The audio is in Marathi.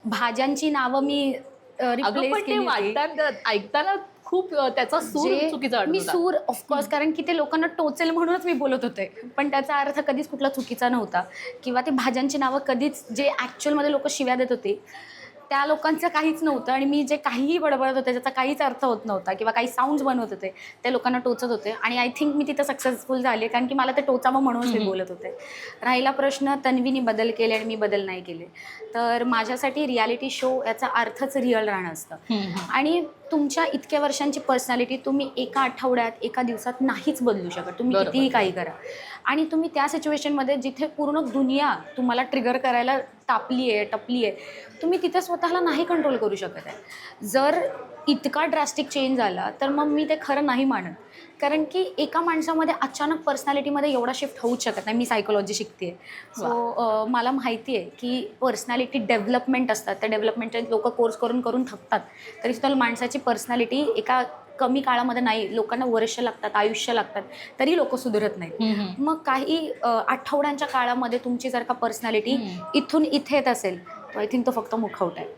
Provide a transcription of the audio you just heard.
भाज्यांची नावं मी अगं रिप्लेस पण ते केली होती. वाटतात ऐकताना खूप त्याचा सूर जे चुकीचा वाटत मी होता. सूर ऑफकोर्स कारण की ते लोकांना टोचेल म्हणूनच मी बोलत होते. पण त्याचा अर्थ कधीच कुठला चुकीचा नव्हता किंवा ते भाज्यांची नावं कधीच जे ॲक्चुअलमध्ये लोकं शिव्या देत होते, त्या लोकांचं काहीच नव्हतं आणि मी जे काहीही बडबडत होते त्याचा काहीच अर्थ होत नव्हता किंवा काही साउंड्स बनवत होते, ते लोकांना टोचत होते आणि आय थिंक मी तिथं सक्सेसफुल झाले कारण की मला ते टोचावं म्हणूनच मी बोलत होते. राहिला प्रश्न तन्वीनी बदल केले आणि मी बदल नाही केले. तर माझ्यासाठी रिॲलिटी शो याचा अर्थच रिअल राहणं असतं आणि तुमच्या इतक्या वर्षांची पर्सनॅलिटी तुम्ही एका आठवड्यात, एका दिवसात नाहीच बदलू शकत. तुम्ही बरोबर. कितीही काही करा आणि तुम्ही त्या सिच्युएशनमध्ये जिथे पूर्ण दुनिया तुम्हाला ट्रिगर करायला तापली आहे, टपली आहे, तुम्ही तिथे स्वतःला नाही कंट्रोल करू शकत आहे. जर इतका ड्रास्टिक चेंज झाला, तर मग मी ते खरं नाही मानत. कारण की एका माणसामध्ये अचानक पर्सनॅलिटीमध्ये एवढा शिफ्ट होऊच शकत नाही. मी सायकोलॉजी शिकते सो मला माहिती आहे की पर्सनॅलिटी डेव्हलपमेंट असतात. त्या डेव्हलपमेंटचे लोकं कोर्स करून करून थकतात. तरीसुद्धा माणसाची पर्सनॅलिटी एका कमी काळामध्ये नाही, लोकांना वर्ष लागतात, आयुष्य लागतात, तरी लोकं सुधरत नाहीत. मग काही आठवड्यांच्या काळामध्ये तुमची जर का पर्सनॅलिटी इथून इथे येत असेल, तर आय थिंक तो फक्त मुखवटा आहे.